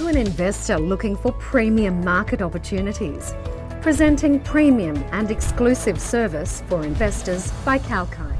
to an investor looking for premium market opportunities? Presenting premium and exclusive service for investors by Kalkine.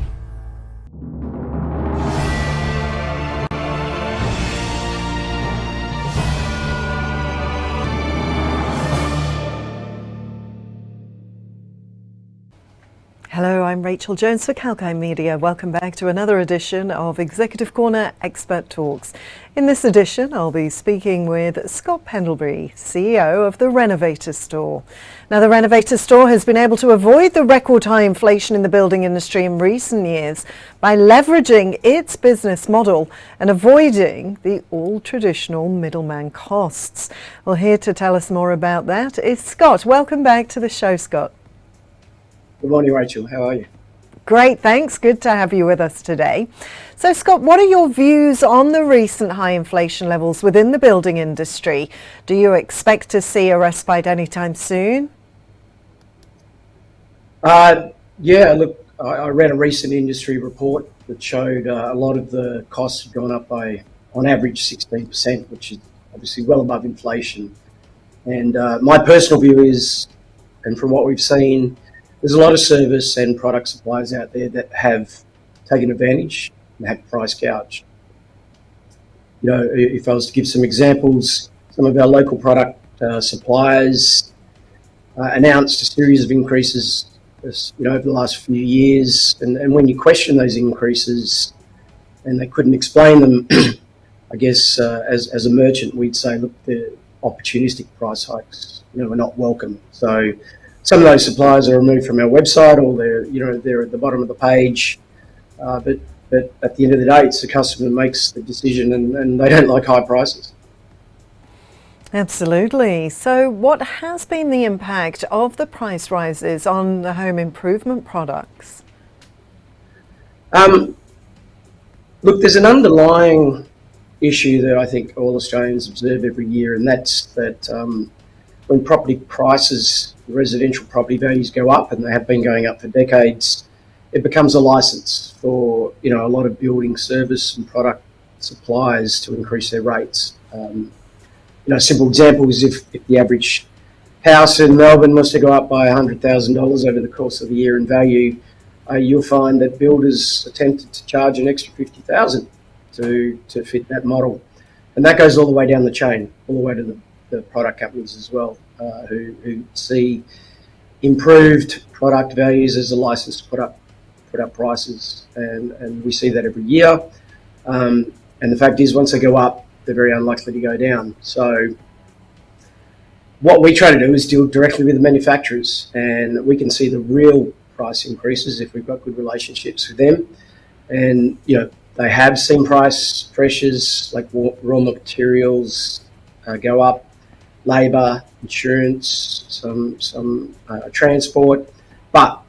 Hello, I'm Rachel Jones for Kalkine Media. Welcome back to another edition of Executive Corner Expert Talks. In this edition, I'll be speaking with Scott Pendlebury, CEO of the Renovator Store. Now, the Renovator Store has been able to avoid the record high inflation in the building industry in recent years by leveraging its business model and avoiding the all-traditional middleman costs. Well, here to tell us more about that is Scott. Welcome back to the show, Scott. Good morning, Rachel. How are you? Great, thanks. Good to have you with us today. So, Scott, what are your views on the recent high inflation levels within the building industry? Do you expect to see a respite anytime soon? Look, I read a recent industry report that showed a lot of the costs have gone up by, on average, 16%, which is obviously well above inflation. And my personal view is, and from what we've seen, there's a lot of service and product suppliers out there that have taken advantage and have price gouged. You know, if I was to give some examples, some of our local product suppliers announced a series of increases, over the last few years. And when you question those increases and they couldn't explain them, I guess as a merchant, we'd say, look, the opportunistic price hikes, are not welcome. So some of those suppliers are removed from our website, or they're at the bottom of the page. But at the end of the day, it's the customer that makes the decision, and they don't like high prices. Absolutely. So what has been the impact of the price rises on the home improvement products? Look, there's an underlying issue that I think all Australians observe every year, and that's that when property prices, residential property values go up, and they have been going up for decades, it becomes a license for a lot of building service and product suppliers to increase their rates. A simple example is if the average house in Melbourne was to go up by $100,000 over the course of the year in value, you'll find that builders attempted to charge an extra $50,000 to fit that model, and that goes all the way down the chain, all the way to the product companies as well, who see improved product values as a license to put up prices, and we see that every year. And the fact is, once they go up, they're very unlikely to go down. So what we try to do is deal directly with the manufacturers, and we can see the real price increases if we've got good relationships with them. And they have seen price pressures like raw materials go up, labour, insurance, some transport, but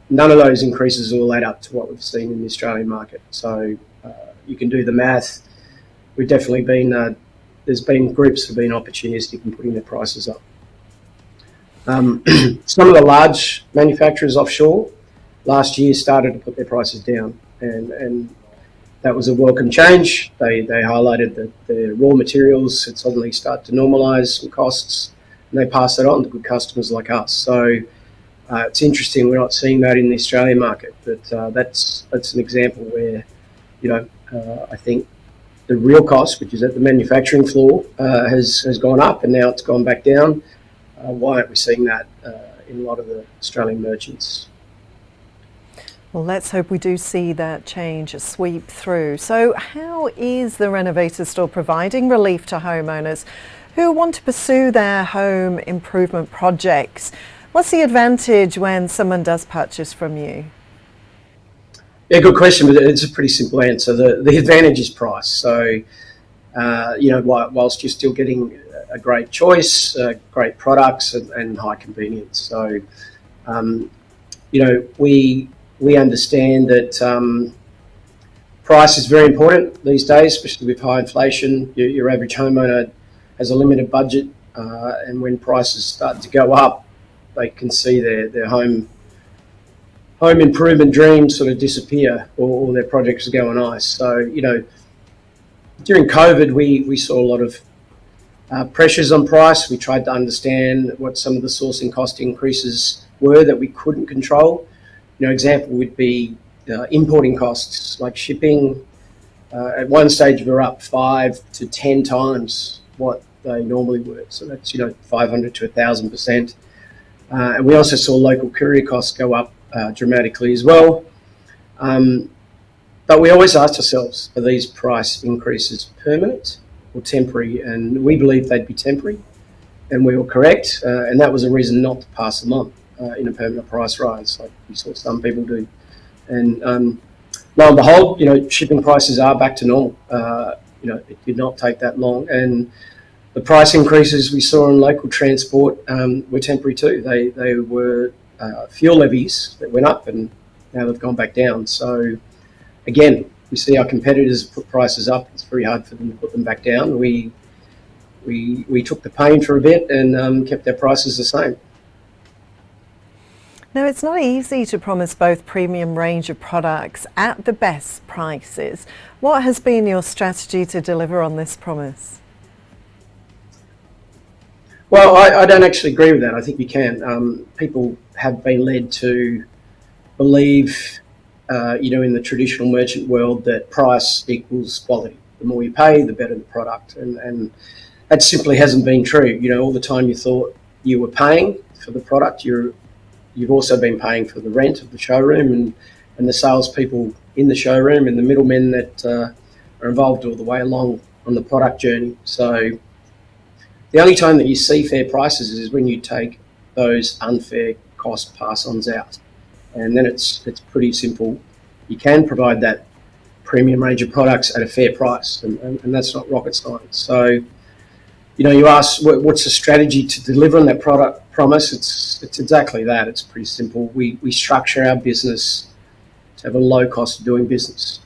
none of those increases all add up to what we've seen in the Australian market. So you can do the math. We've definitely been, there's been groups who have been opportunistic in putting their prices up. Some of the large manufacturers offshore last year started to put their prices down, and that was a welcome change. They highlighted that the raw materials had suddenly started to normalise some costs, and they passed that on to good customers like us. So it's interesting, we're not seeing that in the Australian market, but that's an example where, I think the real cost, which is at the manufacturing floor, has gone up, and now it's gone back down. Why aren't we seeing that in a lot of the Australian merchants? Well, let's hope we do see that change sweep through. So how is the Renovator Store providing relief to homeowners who want to pursue their home improvement projects? What's the advantage when someone does purchase from you? Yeah, good question, but it's a pretty simple answer. The advantage is price. So, whilst you're still getting a great choice, great products, and high convenience. So, we understand that price is very important these days, especially with high inflation. Your average homeowner has a limited budget, and when prices start to go up, they can see their home improvement dreams sort of disappear, or their projects go on ice. So, during COVID, we saw a lot of pressures on price. We tried to understand what some of the sourcing cost increases were that we couldn't control. Example would be importing costs, like shipping. At one stage, we were up 5 to 10 times what they normally were. So that's 500 to 1,000%. And we also saw local courier costs go up dramatically as well. But we always asked ourselves, are these price increases permanent or temporary? And we believed they'd be temporary, and we were correct. And that was a reason not to pass them on in a permanent price rise, like we saw some people do. And lo and behold, shipping prices are back to normal. It did not take that long, and the price increases we saw in local transport were temporary too. They were fuel levies that went up, and now they've gone back down. So again, we see our competitors put prices up. It's very hard for them to put them back down. We took the pain for a bit and kept our prices the same. Now, it's not easy to promise both premium range of products at the best prices. What has been your strategy to deliver on this promise? Well, I don't actually agree with that. I think you can. People have been led to believe, in the traditional merchant world, that price equals quality. The more you pay, the better the product. And that simply hasn't been true. All the time you thought you were paying for the product, you've also been paying for the rent of the showroom and the salespeople in the showroom and the middlemen that are involved all the way along on the product journey. So the only time that you see fair prices is when you take those unfair cost pass-ons out. And then it's pretty simple. You can provide that premium range of products at a fair price, and that's not rocket science. So, you ask what's the strategy to deliver on that product promise? It's exactly that. It's pretty simple. We structure our business to have a low cost of doing business.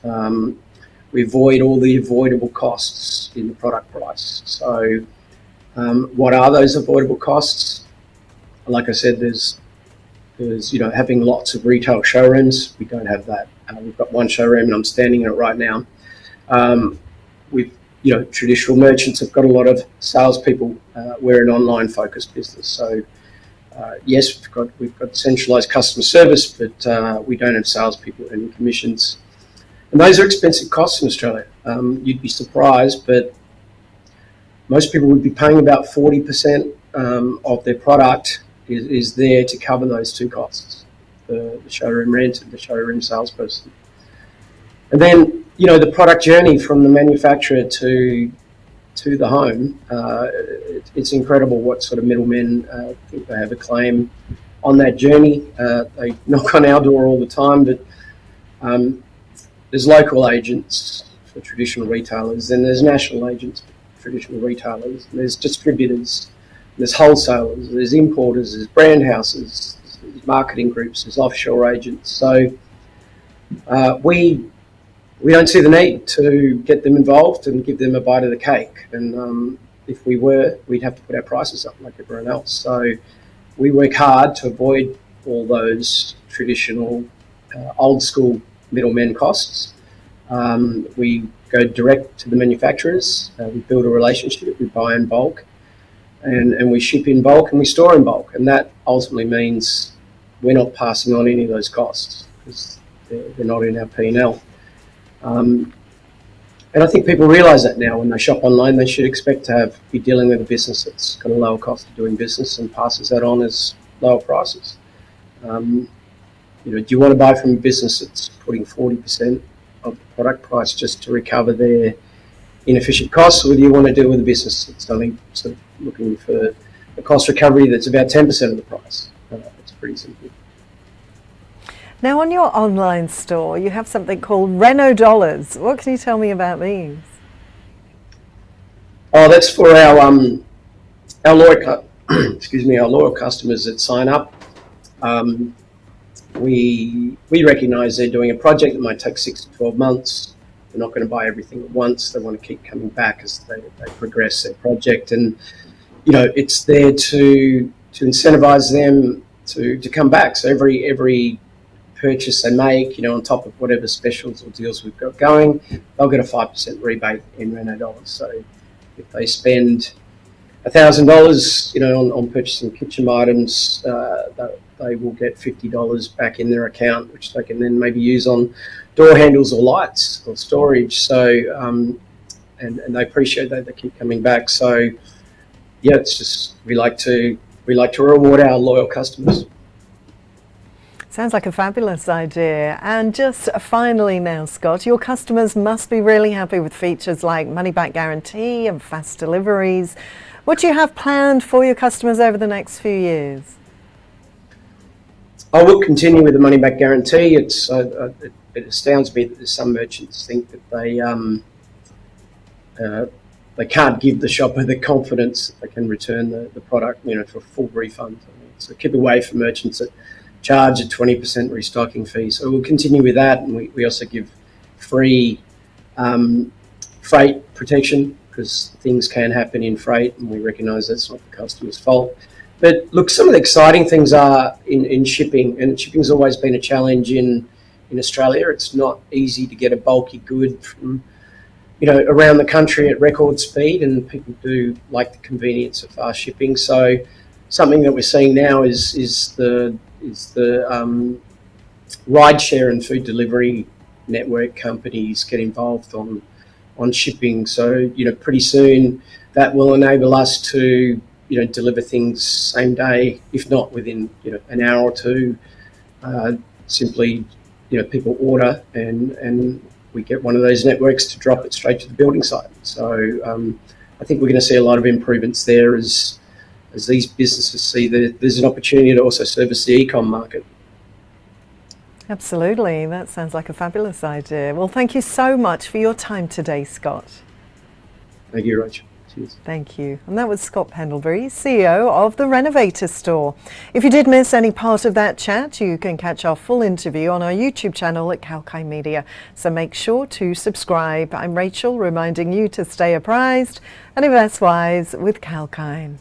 We avoid all the avoidable costs in the product price. So what are those avoidable costs? Like I said, there's having lots of retail showrooms. We don't have that. We've got one showroom and I'm standing in it right now. Traditional merchants have got a lot of salespeople. We're an online focused business. So yes, we've got centralised customer service, but we don't have salespeople earning commissions. And those are expensive costs in Australia. You'd be surprised, but most people would be paying about 40% of their product is there to cover those two costs, the showroom rent and the showroom salesperson. And then, the product journey from the manufacturer to the home, it's incredible what sort of middlemen think they have a claim on that journey. They knock on our door all the time, but there's local agents for traditional retailers, and there's national agents for traditional retailers, and there's distributors, there's wholesalers, there's importers, there's brand houses, there's marketing groups, there's offshore agents. So we don't see the need to get them involved and give them a bite of the cake. And if we were, we'd have to put our prices up like everyone else. So we work hard to avoid all those traditional old school middlemen costs. We go direct to the manufacturers. We build a relationship. We buy in bulk. And we ship in bulk and we store in bulk. And that ultimately means we're not passing on any of those costs because they're not in our P&L. And I think people realise that now. When they shop online, they should expect to be dealing with a business that's got a lower cost of doing business and passes that on as lower prices. Do you want to buy from a business that's putting 40% of the product price just to recover their inefficient costs, or do you want to deal with a business that's only sort of looking for a cost recovery that's about 10% of the price? It's pretty simple. Now, on your online store, you have something called Reno Dollars. What can you tell me about these? Oh, that's for our loyal customers that sign up. We recognise they're doing a project that might take 6 to 12 months. They're not going to buy everything at once. They want to keep coming back as they progress their project, and it's there to incentivise them to come back. So every purchase they make, on top of whatever specials or deals we've got going, they'll get a 5% rebate in Reno Dollars. So if they spend $1,000, on purchasing kitchen items, they will get $50 back in their account, which they can then maybe use on door handles or lights or storage. So, and they appreciate that. They keep coming back. So, yeah, it's just we like to reward our loyal customers. Sounds like a fabulous idea. And just finally now, Scott, your customers must be really happy with features like money-back guarantee and fast deliveries. What do you have planned for your customers over the next few years? I will continue with the money-back guarantee. It astounds me that there's some merchants think that they can't give the shopper the confidence that they can return the product, for a full refund. So keep away from merchants that charge a 20% restocking fee. So we'll continue with that, and we also give free freight protection, because things can happen in freight, and we recognise that's not the customer's fault. But look, some of the exciting things are in shipping, and shipping's always been a challenge in Australia. It's not easy to get a bulky good from around the country at record speed, and people do like the convenience of fast shipping. So something that we're seeing now is the rideshare and food delivery network companies get involved on shipping. So pretty soon that will enable us to deliver things same day, if not within an hour or two. Simply people order and we get one of those networks to drop it straight to the building site. So I think we're going to see a lot of improvements there as these businesses see that there's an opportunity to also service the e-com market. Absolutely, that sounds like a fabulous idea. Well, thank you so much for your time today, Scott. Thank you, Rachel. Cheers. Thank you. And that was Scott Pendlebury, CEO of the Renovator Store. If you did miss any part of that chat, you can catch our full interview on our YouTube channel at Kalkine Media. So make sure to subscribe. I'm Rachel, reminding you to stay apprised and invest wise with Kalkine.